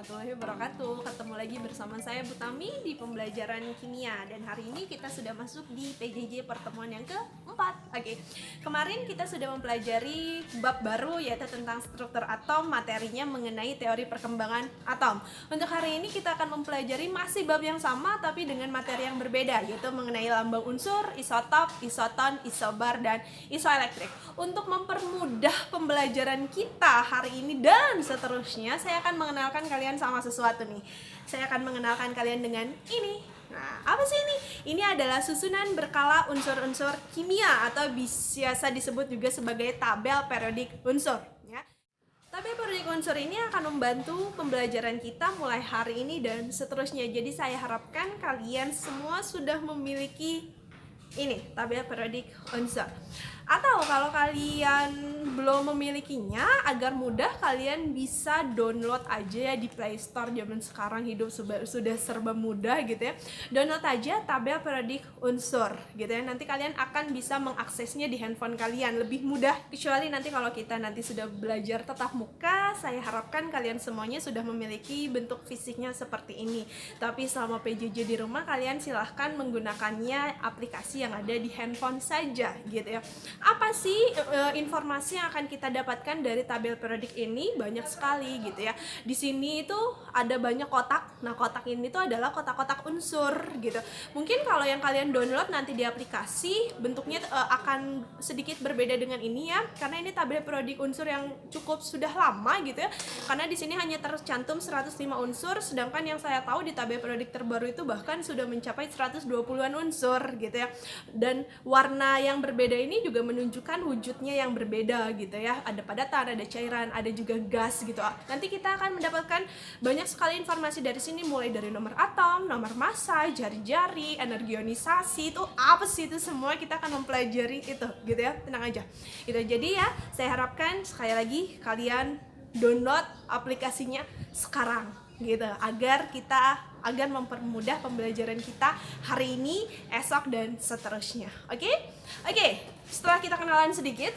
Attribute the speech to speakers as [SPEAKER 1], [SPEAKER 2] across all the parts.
[SPEAKER 1] warahmatullahi wabarakatuh. Ketemu lagi bersama saya Bu Tami di pembelajaran kimia. Dan hari ini kita sudah masuk di PJJ pertemuan yang keempat. Oke, kemarin kita sudah mempelajari bab baru yaitu tentang struktur atom, materinya mengenai teori perkembangan atom. Untuk hari ini kita akan mempelajari masih bab yang sama tapi dengan materi yang berbeda, yaitu mengenai lambang unsur, isotop, isoton, isobar, dan isoelektrik. Untuk mempermudah pembelajaran kita hari ini dan seterusnya, saya akan mengenalkan kalian sama sesuatu nih. Saya akan mengenalkan kalian dengan ini. Nah, apa sih ini? Ini adalah susunan berkala unsur-unsur kimia atau biasa disebut juga sebagai tabel periodik unsur. Ya. Tabel periodik unsur ini akan membantu pembelajaran kita mulai hari ini dan seterusnya. Jadi saya harapkan kalian semua sudah memiliki ini, tabel periodik unsur. Atau kalau kalian belum memilikinya, agar mudah kalian bisa download aja ya di Play Store. Zaman sekarang hidup sudah serba mudah gitu ya. Download aja tabel periodik unsur gitu ya. Nanti kalian akan bisa mengaksesnya di handphone kalian lebih mudah. Kecuali nanti kalau kita nanti sudah belajar tatap muka, saya harapkan kalian semuanya sudah memiliki bentuk fisiknya seperti ini. Tapi selama PJJ di rumah, kalian silahkan menggunakannya aplikasi yang ada di handphone saja gitu ya. Apa sih informasi yang akan kita dapatkan dari tabel periodik ini? Banyak sekali gitu ya. Di sini itu ada banyak kotak. Nah, kotak ini tuh adalah kotak-kotak unsur gitu. Mungkin kalau yang kalian download nanti di aplikasi bentuknya akan sedikit berbeda dengan ini ya, karena ini tabel periodik unsur yang cukup sudah lama gitu ya. Karena di sini hanya tercantum 105 unsur, sedangkan yang saya tahu di tabel periodik terbaru itu bahkan sudah mencapai 120-an unsur gitu ya. Dan warna yang berbeda ini juga menunjukkan wujudnya yang berbeda gitu ya. Ada padatan, ada cairan, ada juga gas gitu. Nanti kita akan mendapatkan banyak sekali informasi dari sini, mulai dari nomor atom, nomor massa, jari-jari, energi ionisasi, itu apa sih itu semua kita akan mempelajari itu gitu ya. Tenang aja. Gitu. Jadi ya, saya harapkan sekali lagi kalian download aplikasinya sekarang gitu agar mempermudah pembelajaran kita hari ini, esok, dan seterusnya. Oke? Setelah kita kenalan sedikit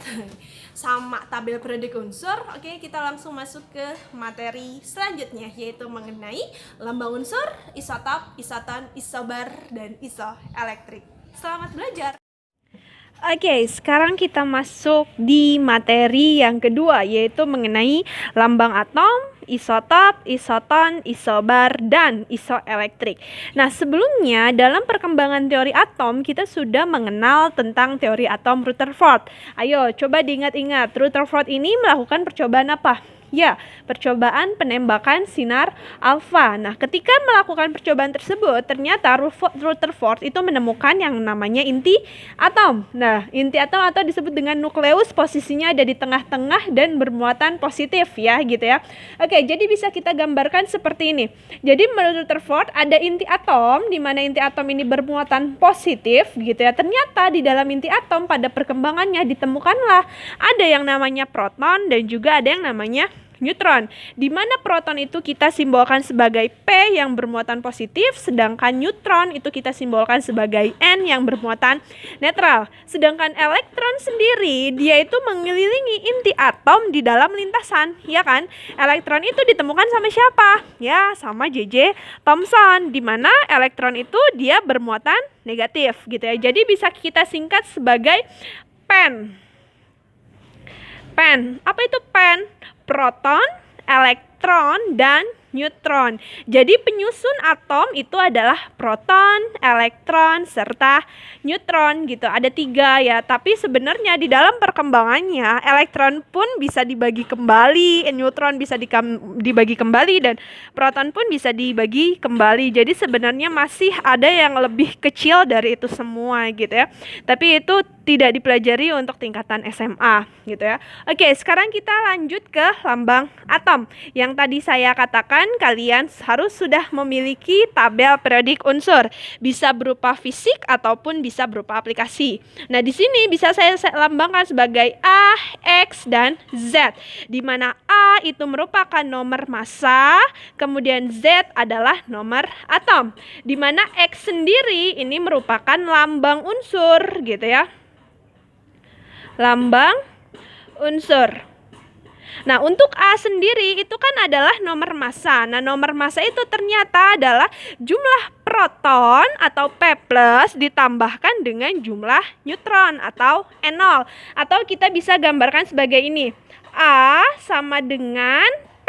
[SPEAKER 1] sama tabel periodik unsur, kita langsung masuk ke materi selanjutnya, yaitu mengenai lambang unsur, isotop, isoton, isobar, dan isoelektrik. Selamat belajar! Sekarang kita masuk di materi yang kedua, yaitu mengenai lambang atom, isotop, isoton, isobar, dan isoelektrik. Nah, sebelumnya dalam perkembangan teori atom kita sudah mengenal tentang teori atom Rutherford. Ayo, coba diingat-ingat, Rutherford ini melakukan percobaan apa? Ya, percobaan penembakan sinar alfa. Nah, ketika melakukan percobaan tersebut, ternyata Rutherford itu menemukan yang namanya inti atom. Nah, inti atom atau disebut dengan nukleus, posisinya ada di tengah-tengah dan bermuatan positif ya, gitu ya. Jadi bisa kita gambarkan seperti ini. Jadi menurut Rutherford ada inti atom, di mana inti atom ini bermuatan positif gitu ya. Ternyata di dalam inti atom pada perkembangannya ditemukanlah ada yang namanya proton dan juga ada yang namanya neutron, di mana proton itu kita simbolkan sebagai P yang bermuatan positif, sedangkan neutron itu kita simbolkan sebagai N yang bermuatan netral. Sedangkan elektron sendiri dia itu mengelilingi inti atom di dalam lintasan, ya kan? Elektron itu ditemukan sama siapa? Ya, sama J.J. Thomson, di mana elektron itu dia bermuatan negatif gitu ya. Jadi bisa kita singkat sebagai PEN. Apa itu PEN? Proton, elektron, dan neutron. Jadi penyusun atom itu adalah proton, elektron, serta neutron gitu. Ada 3 ya, tapi sebenarnya di dalam perkembangannya elektron pun bisa dibagi kembali, neutron bisa dibagi kembali, dan proton pun bisa dibagi kembali. Jadi sebenarnya masih ada yang lebih kecil dari itu semua gitu ya. Tapi itu tidak dipelajari untuk tingkatan SMA gitu ya. Sekarang kita lanjut ke lambang atom. Yang tadi saya katakan kalian harus sudah memiliki tabel periodik unsur, bisa berupa fisik ataupun bisa berupa aplikasi. Nah, di sini bisa saya lambangkan sebagai A, X, dan Z, di mana A itu merupakan nomor massa, kemudian Z adalah nomor atom, di mana X sendiri ini merupakan lambang unsur gitu ya. Lambang unsur. Nah, untuk A sendiri itu kan adalah nomor massa. Nah, nomor massa itu ternyata adalah jumlah proton atau P+ ditambahkan dengan jumlah neutron atau N0. Atau kita bisa gambarkan sebagai ini. A sama dengan P+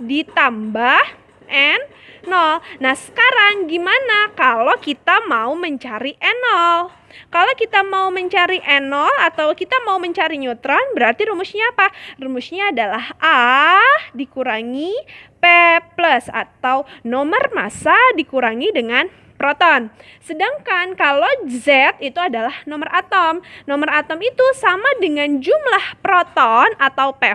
[SPEAKER 1] ditambah N0. Nah, sekarang gimana kalau kita mau mencari N0? Kalau kita mau mencari N0 atau kita mau mencari neutron, berarti rumusnya apa? Rumusnya adalah A dikurangi P+ atau nomor massa dikurangi dengan proton. Sedangkan kalau Z itu adalah nomor atom. Nomor atom itu sama dengan jumlah proton atau P+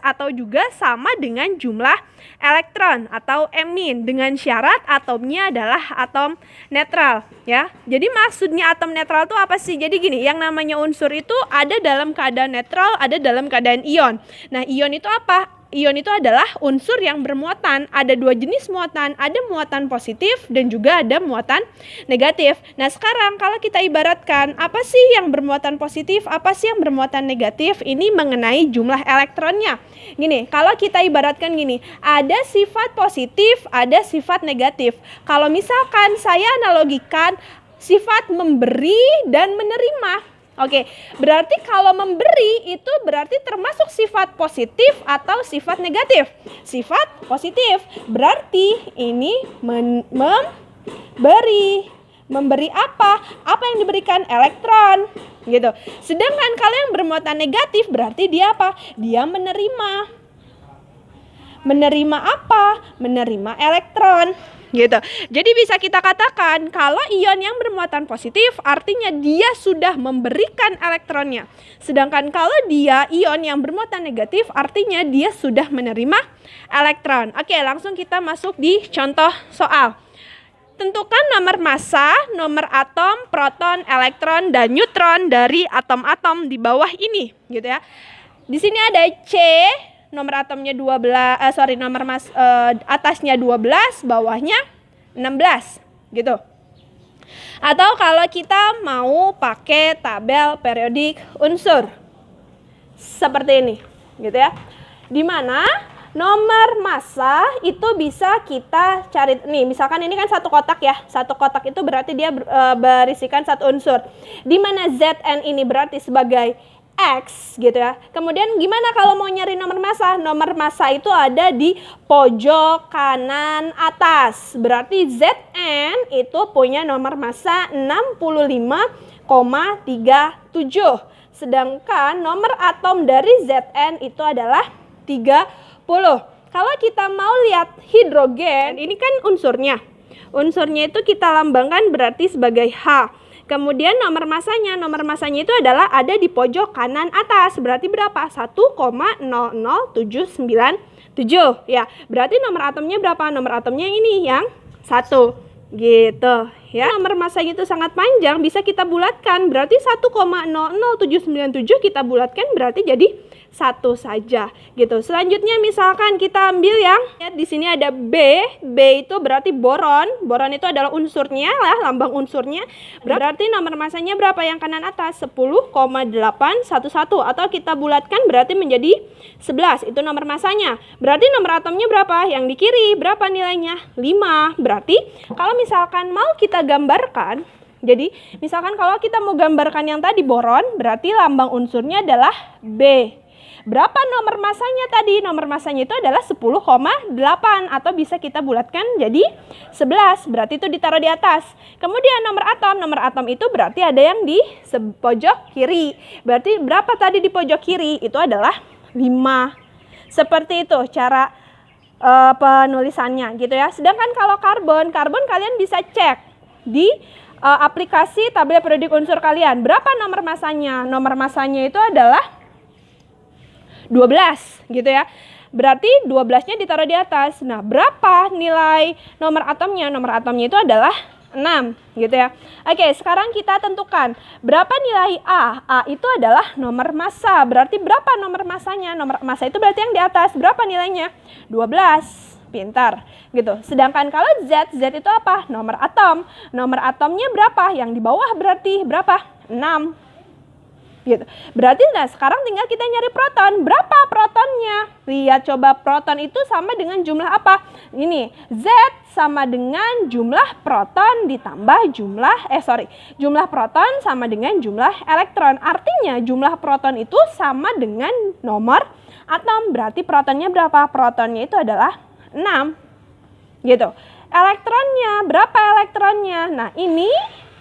[SPEAKER 1] atau juga sama dengan jumlah elektron atau M- dengan syarat atomnya adalah atom netral ya. Jadi maksudnya atom netral itu apa sih? Jadi gini, yang namanya unsur itu ada dalam keadaan netral, ada dalam keadaan ion. Nah, ion itu apa? Ion itu adalah unsur yang bermuatan. Ada dua jenis muatan, ada muatan positif dan juga ada muatan negatif. Nah, sekarang kalau kita ibaratkan apa sih yang bermuatan positif, apa sih yang bermuatan negatif, ini mengenai jumlah elektronnya. Gini, kalau kita ibaratkan gini, ada sifat positif, ada sifat negatif. Kalau misalkan saya analogikan sifat memberi dan menerima. Oke, berarti kalau memberi itu berarti termasuk sifat positif atau sifat negatif? Sifat positif. Berarti ini memberi. Memberi apa? Apa yang diberikan? Elektron. Gitu. Sedangkan kalau yang bermuatan negatif berarti dia apa? Dia menerima. Menerima apa? Menerima elektron. Gitu. Jadi bisa kita katakan kalau ion yang bermuatan positif artinya dia sudah memberikan elektronnya. Sedangkan kalau dia ion yang bermuatan negatif artinya dia sudah menerima elektron. Oke, langsung kita masuk di contoh soal. Tentukan nomor massa, nomor atom, proton, elektron, dan neutron dari atom-atom di bawah ini, gitu ya. Di sini ada C, nomor atomnya 12, atasnya 12, bawahnya 16, gitu. Atau kalau kita mau pakai tabel periodik unsur seperti ini, gitu ya. Dimana nomor massa itu bisa kita cari nih, misalkan ini kan satu kotak ya. Satu kotak itu berarti dia berisikan satu unsur. Dimana Zn ini berarti sebagai X gitu ya. Kemudian gimana kalau mau nyari nomor massa? Nomor massa itu ada di pojok kanan atas. Berarti Zn itu punya nomor massa 65,37. Sedangkan nomor atom dari Zn itu adalah 30. Kalau kita mau lihat hidrogen, ini kan unsurnya. Unsurnya itu kita lambangkan berarti sebagai H. Kemudian nomor massanya itu adalah ada di pojok kanan atas. Berarti berapa? 1,00797 ya. Berarti nomor atomnya berapa? Nomor atomnya ini yang 1 gitu ya. Nomor massanya itu sangat panjang, bisa kita bulatkan. Berarti 1,00797 kita bulatkan berarti jadi 1 saja gitu. Selanjutnya misalkan kita ambil yang ya, di sini ada B. B itu berarti boron. Boron itu adalah unsurnya lah, lambang unsurnya. Berarti nomor massanya berapa yang kanan atas? 10,811 atau kita bulatkan berarti menjadi 11. Itu nomor massanya. Berarti nomor atomnya berapa? Yang di kiri berapa nilainya? 5. Berarti kalau misalkan mau kita gambarkan, jadi misalkan kalau kita mau gambarkan yang tadi boron, berarti lambang unsurnya adalah B. Berapa nomor massanya tadi? Nomor massanya itu adalah 10,8 atau bisa kita bulatkan jadi 11. Berarti itu ditaruh di atas. Kemudian nomor atom itu berarti ada yang di pojok kiri. Berarti berapa tadi di pojok kiri? Itu adalah 5. Seperti itu cara penulisannya gitu ya. Sedangkan kalau karbon kalian bisa cek di aplikasi tabel periodik unsur kalian. Berapa nomor massanya? Nomor massanya itu adalah 12 gitu ya. Berarti 12-nya ditaruh di atas. Nah, berapa nilai nomor atomnya? Nomor atomnya itu adalah 6 gitu ya. Oke, sekarang kita tentukan berapa nilai A. A itu adalah nomor massa. Berarti berapa nomor massanya? Nomor massa itu berarti yang di atas. Berapa nilainya? 12. Pintar gitu. Sedangkan kalau Z itu apa? Nomor atom. Nomor atomnya berapa? Yang di bawah berarti berapa? 6. Gitu. Berarti nah sekarang tinggal kita nyari proton. Berapa protonnya? Lihat coba, proton itu sama dengan jumlah apa? Ini Z sama dengan jumlah proton ditambah jumlah proton sama dengan jumlah elektron. Artinya jumlah proton itu sama dengan nomor atom. Berarti protonnya berapa? Protonnya itu adalah 6. Gitu. Elektronnya, berapa elektronnya? Nah, ini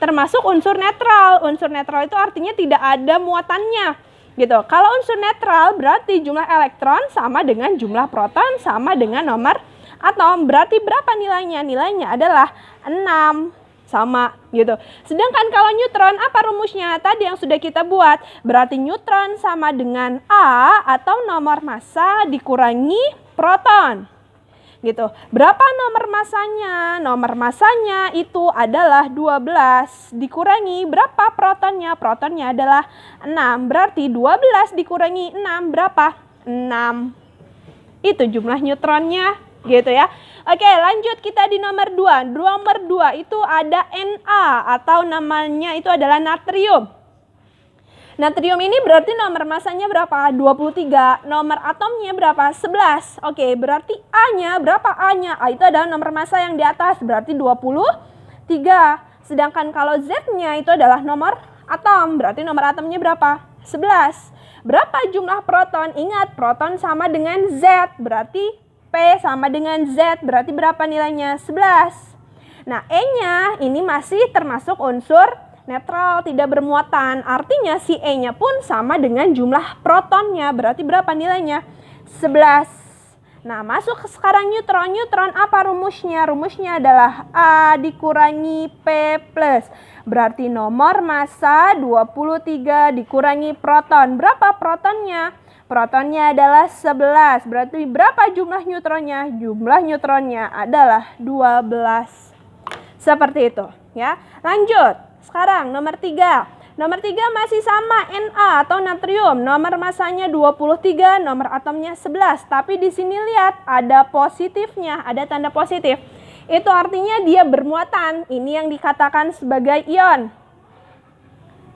[SPEAKER 1] termasuk unsur netral. Unsur netral itu artinya tidak ada muatannya. Gitu. Kalau unsur netral berarti jumlah elektron sama dengan jumlah proton sama dengan nomor atom. Berarti berapa nilainya? Nilainya adalah 6. Sama gitu. Sedangkan kalau neutron, apa rumusnya? Tadi yang sudah kita buat. Berarti neutron sama dengan A atau nomor massa dikurangi proton. Gitu. Berapa nomor massanya? Nomor massanya itu adalah 12 dikurangi berapa protonnya? Protonnya adalah 6. Berarti 12 dikurangi 6 berapa? 6. Itu jumlah neutronnya, gitu ya. Oke, lanjut kita di nomor 2. Nomor 2 itu ada Na atau namanya itu adalah natrium. Natrium ini berarti nomor masanya berapa? 23. Nomor atomnya berapa? 11. Oke, berarti A-nya berapa? A-nya? A itu adalah nomor massa yang di atas, berarti 23. Sedangkan kalau Z-nya itu adalah nomor atom, berarti nomor atomnya berapa? 11. Berapa jumlah proton? Ingat, proton sama dengan Z, berarti P sama dengan Z, berarti berapa nilainya? 11. Nah, E-nya ini masih termasuk unsur netral, tidak bermuatan. Artinya si E-nya pun sama dengan jumlah protonnya. Berarti berapa nilainya? 11. Nah, masuk sekarang neutron. Neutron apa rumusnya? Rumusnya adalah A dikurangi P plus. Berarti nomor massa 23 dikurangi proton. Berapa protonnya? Protonnya adalah 11. Berarti berapa jumlah neutronnya? Jumlah neutronnya adalah 12. Seperti itu, ya. Lanjut. Sekarang nomor 3. Nomor 3 masih sama, Na atau natrium. Nomor masanya 23, nomor atomnya 11. Tapi di sini lihat ada positifnya, ada tanda positif. Itu artinya dia bermuatan. Ini yang dikatakan sebagai ion.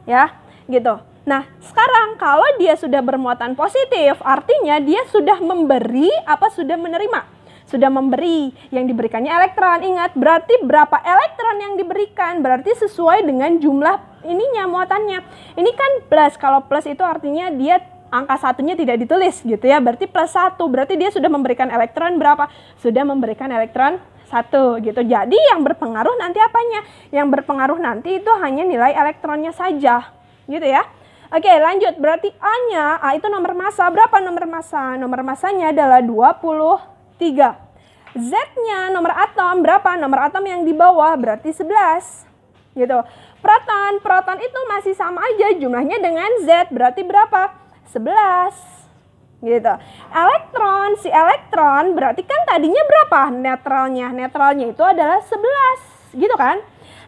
[SPEAKER 1] Ya, gitu. Nah, sekarang kalau dia sudah bermuatan positif, artinya dia sudah memberi apa sudah menerima? Sudah memberi, yang diberikannya elektron. Ingat, berarti berapa elektron yang diberikan? Berarti sesuai dengan jumlah ininya, muatannya. Ini kan plus, kalau plus itu artinya dia angka satunya tidak ditulis gitu ya. Berarti plus 1, berarti dia sudah memberikan elektron berapa? Sudah memberikan elektron 1 gitu. Jadi yang berpengaruh nanti apanya? Yang berpengaruh nanti itu hanya nilai elektronnya saja gitu ya. Oke, lanjut. Berarti A-nya, A itu nomor massa. Berapa nomor massa? Nomor massanya adalah 23. Z-nya nomor atom berapa? Nomor atom yang di bawah berarti 11. Gitu. Proton itu masih sama aja jumlahnya dengan Z, berarti berapa? 11. Gitu. Si elektron berarti kan tadinya berapa netralnya? Netralnya itu adalah 11. Gitu kan?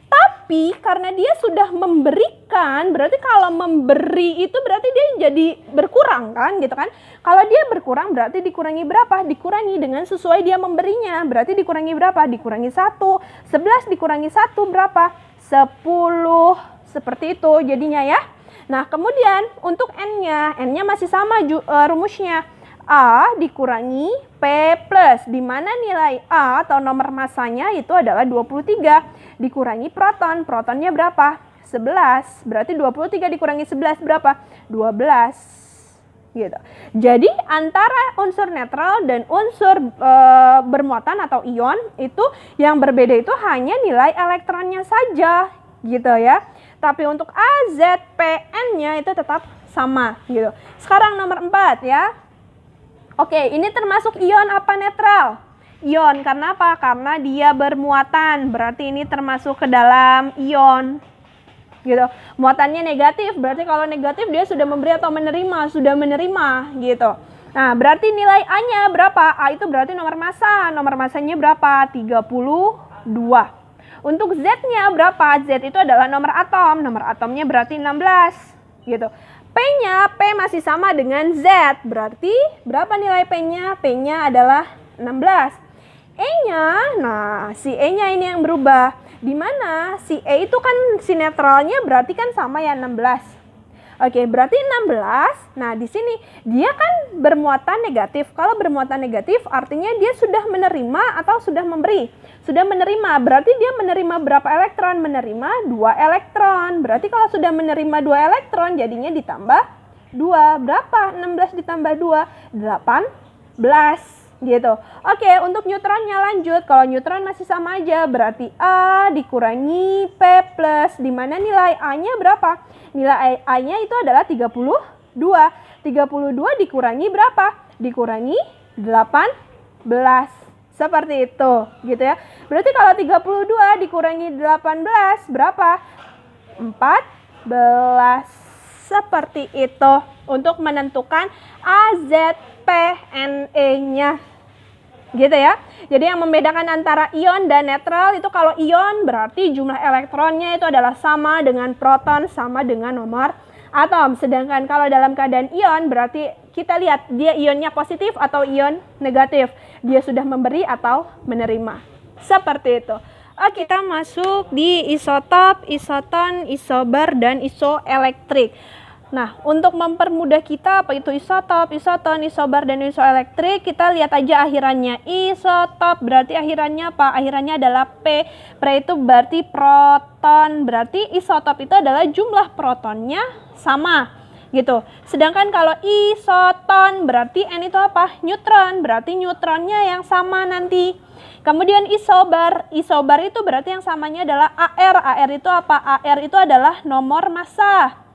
[SPEAKER 1] Tapi karena dia sudah memberikan, berarti kalau memberi itu berarti dia jadi berkurang kan gitu kan. Kalau dia berkurang berarti dikurangi berapa? Dikurangi dengan sesuai dia memberinya. Berarti dikurangi berapa? Dikurangi 1. 11 dikurangi 1 berapa? 10. Seperti itu jadinya ya. Nah kemudian untuk N-nya masih sama rumusnya. A dikurangi P plus, di mana nilai A atau nomor massanya itu adalah 23 dikurangi proton. Protonnya berapa? 11. Berarti 23 dikurangi 11 berapa? 12. Gitu. Jadi antara unsur netral dan unsur bermuatan atau ion itu yang berbeda itu hanya nilai elektronnya saja gitu ya. Tapi untuk A, Z, P, N-nya itu tetap sama gitu. Sekarang nomor 4 ya. Oke, ini termasuk ion apa netral? Ion, karena apa? Karena dia bermuatan, berarti ini termasuk ke dalam ion. Gitu. Muatannya negatif, berarti kalau negatif dia sudah memberi atau menerima, sudah menerima gitu. Nah, berarti nilai A-nya berapa? A itu berarti nomor massa. Nomor massanya berapa? 32. Untuk Z-nya berapa? Z itu adalah nomor atom. Nomor atomnya berarti 16 gitu. P-nya, P masih sama dengan Z, berarti berapa nilai P-nya? P-nya adalah 16. E-nya, nah si E-nya ini yang berubah. Di mana si E itu kan si netralnya berarti kan sama ya 16. Oke, berarti 16. Nah, di sini dia kan bermuatan negatif. Kalau bermuatan negatif artinya dia sudah menerima atau sudah memberi? Sudah menerima. Berarti dia menerima berapa elektron? Menerima 2 elektron. Berarti kalau sudah menerima 2 elektron jadinya ditambah 2. Berapa? 16 ditambah 2, 18 gitu. Oke, untuk neutronnya lanjut. Kalau neutron masih sama aja, berarti A dikurangi P plus, di mana nilai A-nya berapa? Nilai A-nya itu adalah 32. 32 dikurangi berapa? Dikurangi 18. Seperti itu, gitu ya. Berarti kalau 32 dikurangi 18 berapa? 14. Seperti itu untuk menentukan AZPNE-nya. Gitu ya. Jadi yang membedakan antara ion dan netral itu kalau ion berarti jumlah elektronnya itu adalah sama dengan proton sama dengan nomor atom. Sedangkan kalau dalam keadaan ion berarti kita lihat dia ionnya positif atau ion negatif. Dia sudah memberi atau menerima. Seperti itu. Oke, kita masuk di isotop, isoton, isobar, dan isoelektrik. Nah, untuk mempermudah kita apa itu isotop, isoton, isobar, dan isoelektrik, kita lihat aja akhirannya. Isotop berarti akhirannya apa? Akhirannya adalah P. P itu berarti proton. Berarti isotop itu adalah jumlah protonnya sama gitu. Sedangkan kalau isoton berarti N itu apa? Neutron. Berarti neutronnya yang sama nanti. Kemudian isobar. Isobar itu berarti yang samanya adalah AR. AR itu apa? AR itu adalah nomor massa.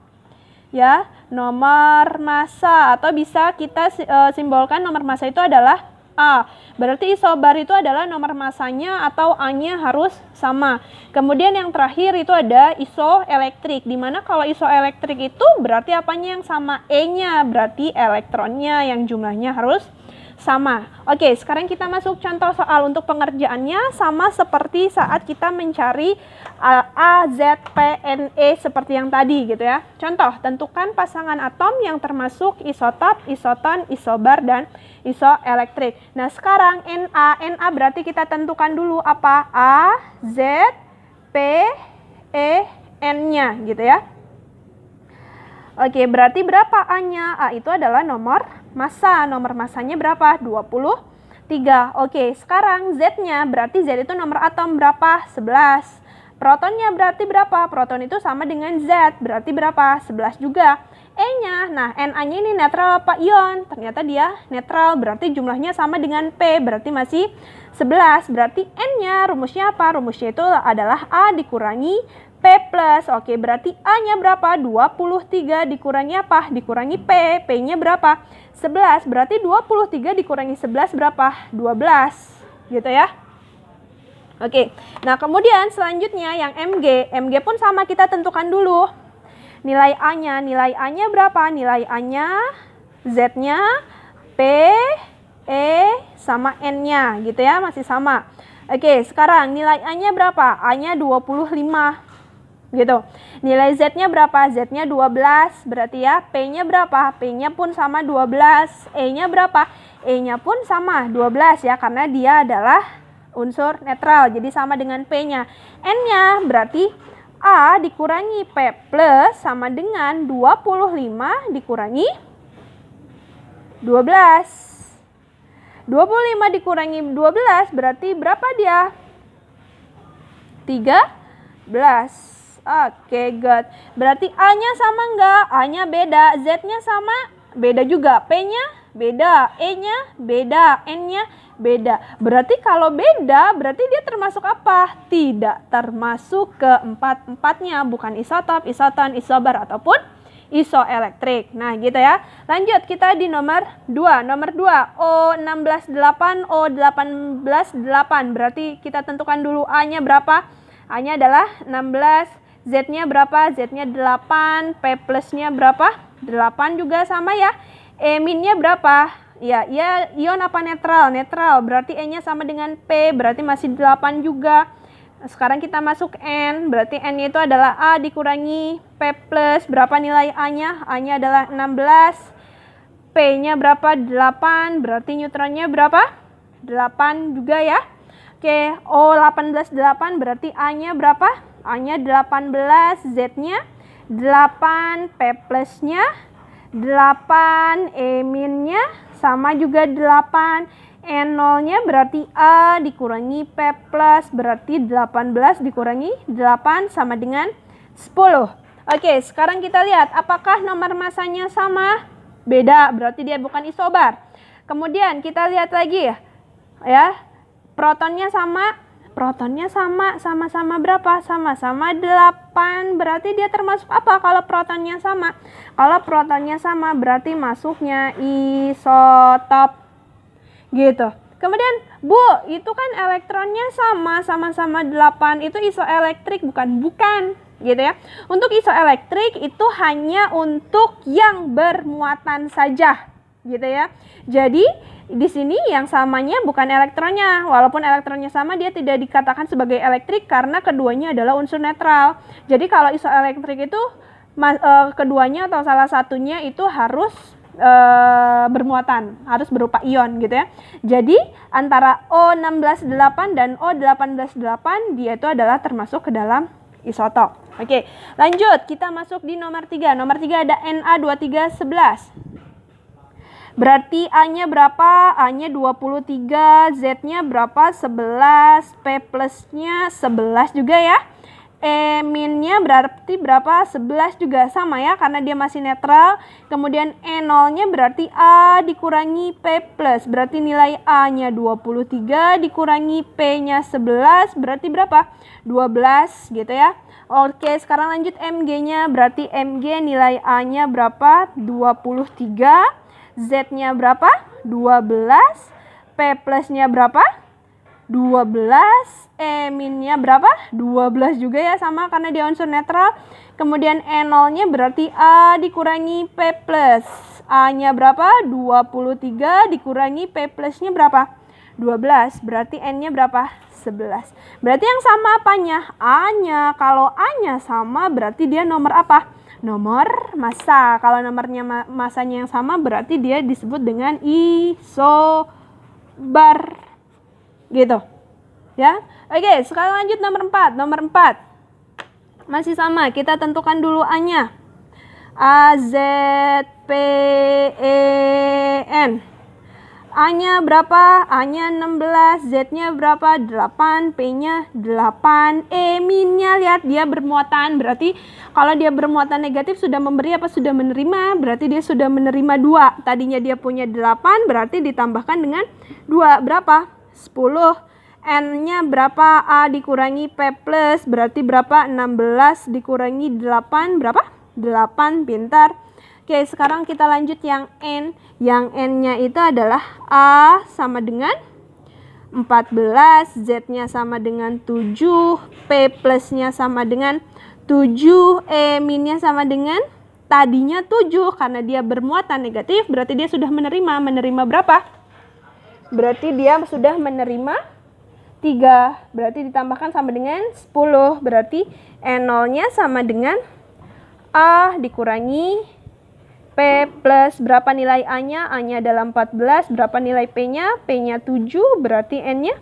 [SPEAKER 1] Ya, nomor massa, atau bisa kita simbolkan nomor massa itu adalah A. Berarti isobar itu adalah nomor massanya atau A-nya harus sama. Kemudian yang terakhir itu ada isoelektrik, dimana kalau isoelektrik itu berarti apanya yang sama? E-nya, berarti elektronnya yang jumlahnya harus sama. Oke, sekarang kita masuk contoh soal. Untuk pengerjaannya sama seperti saat kita mencari AZPNE seperti yang tadi gitu ya. Contoh, tentukan pasangan atom yang termasuk isotop, isoton, isobar, dan isoelektrik. Nah, sekarang Na berarti kita tentukan dulu apa? A, Z, P, E, N-nya gitu ya. Oke, berarti berapa A-nya? A itu adalah nomor massa. Nomor massanya berapa? 23. Oke, sekarang Z-nya berarti Z itu nomor atom berapa? 11. Protonnya berarti berapa? Proton itu sama dengan Z. Berarti berapa? 11 juga. E-nya, nah Na-nya ini netral apa ion? Ternyata dia netral. Berarti jumlahnya sama dengan P. Berarti masih 11. Berarti N-nya rumusnya apa? Rumusnya itu adalah A dikurangi P plus. Oke, berarti A-nya berapa? 23 dikurangi apa? Dikurangi P. P-nya berapa? 11. Berarti 23 dikurangi 11 berapa? 12. Gitu ya. Oke. Nah, kemudian selanjutnya yang Mg. Mg pun sama kita tentukan dulu. Nilai A-nya. Nilai A-nya berapa? Nilai A-nya, Z-nya, P, E, sama N-nya. Gitu ya, masih sama. Oke, sekarang nilai A-nya berapa? A-nya 25. Gitu. Nilai Z-nya berapa? Z-nya 12. Berarti ya P-nya berapa? P-nya pun sama 12. E-nya berapa? E-nya pun sama 12 ya, karena dia adalah unsur netral. Jadi sama dengan P-nya. N-nya berarti A dikurangi P plus sama dengan 25 dikurangi 12. 25 dikurangi 12 berarti berapa dia? 13. Oke, good. Berarti A-nya sama enggak? A-nya beda. Z-nya sama? Beda juga. P-nya beda. E-nya beda. N-nya beda. Berarti kalau beda, berarti dia termasuk apa? Tidak termasuk keempat-empatnya. Bukan isotop, isoton, isobar, ataupun isoelektrik. Nah, gitu ya. Lanjut, kita di nomor 2. Nomor 2, O16,8, O18,8. Berarti kita tentukan dulu A-nya berapa? A-nya adalah 16. Z-nya berapa? Z-nya 8. P plus-nya berapa? 8 juga sama ya. E-min-nya berapa? Ya, ion apa netral? Netral. Berarti E-nya sama dengan P. Berarti masih 8 juga. Sekarang kita masuk N. Berarti N-nya itu adalah A dikurangi P plus. Berapa nilai A-nya? A-nya adalah 16. P-nya berapa? 8. Berarti neutronnya berapa? 8 juga ya. Oke, O18,8 berarti A-nya berapa? A-nya 18, Z-nya 8 P plusnya, 8 E minnya, sama juga 8 E0-nya berarti A dikurangi P plus, berarti 18 dikurangi 8 sama dengan 10. Oke, sekarang kita lihat apakah nomor masanya sama? Beda, berarti dia bukan isobar. Kemudian kita lihat lagi ya. Protonnya sama berapa? Sama-sama 8. Berarti dia termasuk apa kalau protonnya sama? Kalau protonnya sama berarti masuknya isotop. Gitu. Kemudian, Bu, itu kan elektronnya sama-sama 8. Itu isoelektrik bukan, gitu ya. Untuk isoelektrik itu hanya untuk yang bermuatan saja, gitu ya. Jadi, di sini yang samanya bukan elektronnya. Walaupun elektronnya sama, dia tidak dikatakan sebagai elektrik karena keduanya adalah unsur netral. Jadi, kalau isoelektrik itu keduanya atau salah satunya itu harus bermuatan, harus berupa ion gitu ya. Jadi antara O16-8 dan O18-8 dia itu adalah termasuk ke dalam isotop. Oke, lanjut kita masuk di nomor 3. Nomor 3 ada Na2311. Berarti A-nya berapa? A-nya 23, Z-nya berapa? 11, P plusnya 11 juga ya. E-nya berarti berapa? 11 juga sama ya, karena dia masih netral. Kemudian E0-nya berarti A dikurangi P plus, berarti nilai A-nya 23 dikurangi P-nya 11, berarti berapa? 12 gitu ya. Oke, sekarang lanjut Mg-nya, berarti Mg nilai A-nya berapa? 23, Z-nya berapa? 12, P plusnya berapa? 12, E-nya berapa? 12 juga ya, sama karena dia unsur netral. Kemudian E0-nya berarti A dikurangi P plus. A-nya berapa? 23 dikurangi P plusnya berapa? 12. Berarti N-nya berapa? 11. Berarti yang sama apanya? A-nya. Kalau A-nya sama berarti dia nomor apa? Nomor massa. Kalau nomornya masanya yang sama berarti dia disebut dengan isobar. Gitu ya. Oke, sekarang lanjut nomor 4. Nomor 4 masih sama, kita tentukan dulu A-nya. A, Z, P, E, N. A-nya berapa? A-nya 16, Z-nya berapa? 8, P-nya 8. E-nya lihat dia bermuatan, berarti kalau dia bermuatan negatif sudah memberi apa sudah menerima? Berarti dia sudah menerima 2. Tadinya dia punya 8, berarti ditambahkan dengan 2. Berapa? 10. N-nya berapa? A dikurangi P plus, berarti berapa? 16 dikurangi 8, berapa? 8, pintar. Oke, sekarang kita lanjut yang N. Yang N-nya itu adalah A sama dengan 14, Z-nya sama dengan 7, P plusnya sama dengan 7, E-nya sama dengan tadinya 7. Karena dia bermuatan negatif, berarti dia sudah menerima. Menerima berapa? Berarti dia sudah menerima 3. Berarti ditambahkan sama dengan 10. Berarti E0-nya sama dengan A dikurangi P plus. Berapa nilai A-nya? A-nya adalah 14. Berapa nilai P-nya? P-nya 7. Berarti N-nya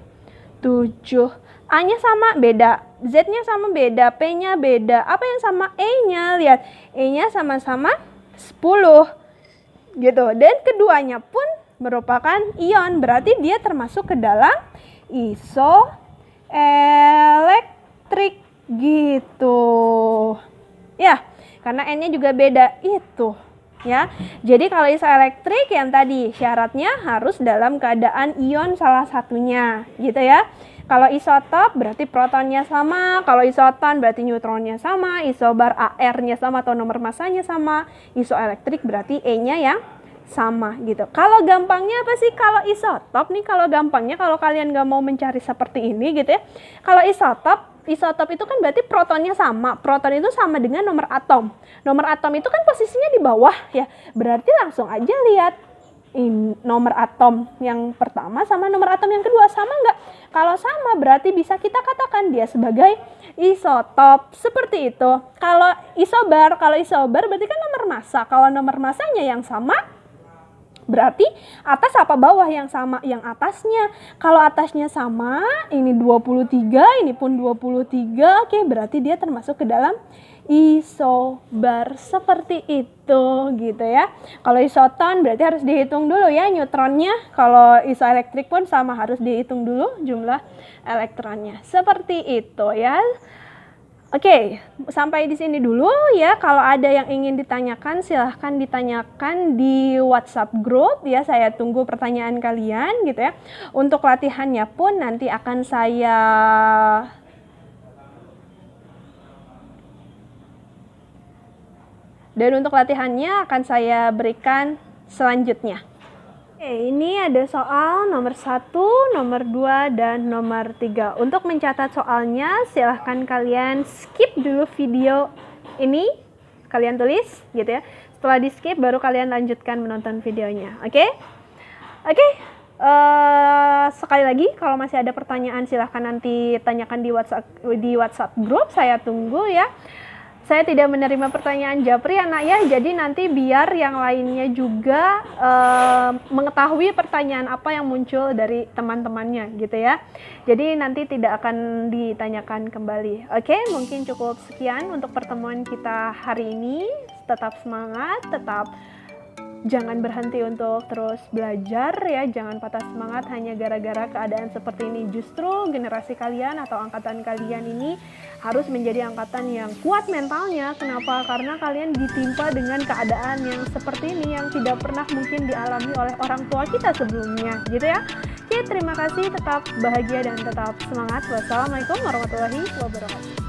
[SPEAKER 1] 7. A-nya sama? Beda. Z-nya sama? Beda. P-nya beda. Apa yang sama? E-nya. Lihat. E-nya sama-sama 10. Gitu. Dan keduanya pun merupakan ion, berarti dia termasuk ke dalam isoelektrik gitu ya, karena N-nya juga beda itu ya. Jadi kalau isoelektrik yang tadi syaratnya harus dalam keadaan ion salah satunya gitu ya. Kalau isotop berarti protonnya sama, kalau isoton berarti neutronnya sama, isobar AR-nya sama atau nomor masanya sama, isoelektrik berarti E-nya yang sama gitu. Kalau gampangnya apa sih kalau isotop nih? Kalau gampangnya, kalau kalian nggak mau mencari seperti ini gitu ya, kalau isotop itu kan berarti protonnya sama. Proton itu sama dengan nomor atom. Nomor atom itu kan posisinya di bawah ya, berarti langsung aja lihat nomor atom yang pertama sama nomor atom yang kedua sama nggak? Kalau sama berarti bisa kita katakan dia sebagai isotop seperti itu. Kalau isobar berarti kan nomor massa. Kalau nomor massanya yang sama berarti atas apa bawah yang sama? Yang atasnya. Kalau atasnya sama, ini 23, ini pun 23. Oke, berarti dia termasuk ke dalam isobar, seperti itu gitu ya. Kalau isoton berarti harus dihitung dulu ya neutronnya. Kalau isoelektrik pun sama, harus dihitung dulu jumlah elektronnya. Seperti itu ya. Oke, sampai di sini dulu ya. Kalau ada yang ingin ditanyakan, silahkan ditanyakan di WhatsApp group ya. Saya tunggu pertanyaan kalian gitu ya. Untuk latihannya pun nanti akan saya berikan selanjutnya. Ini ada soal nomor 1, nomor 2, dan nomor 3. Untuk mencatat soalnya, silahkan kalian skip dulu video ini, kalian tulis gitu ya. Setelah di skip, baru kalian lanjutkan menonton videonya, oke? Sekali lagi, kalau masih ada pertanyaan, silahkan nanti tanyakan di WhatsApp group, saya tunggu ya. Saya tidak menerima pertanyaan japri anak ya, jadi nanti biar yang lainnya juga mengetahui pertanyaan apa yang muncul dari teman-temannya gitu ya. Jadi nanti tidak akan ditanyakan kembali. Oke, mungkin cukup sekian untuk pertemuan kita hari ini. Tetap semangat, tetap jangan berhenti untuk terus belajar ya, jangan patah semangat hanya gara-gara keadaan seperti ini. Justru generasi kalian atau angkatan kalian ini harus menjadi angkatan yang kuat mentalnya. Kenapa? Karena kalian ditimpa dengan keadaan yang seperti ini yang tidak pernah mungkin dialami oleh orang tua kita sebelumnya gitu ya. Oke, terima kasih, tetap bahagia dan tetap semangat. Wassalamualaikum warahmatullahi wabarakatuh.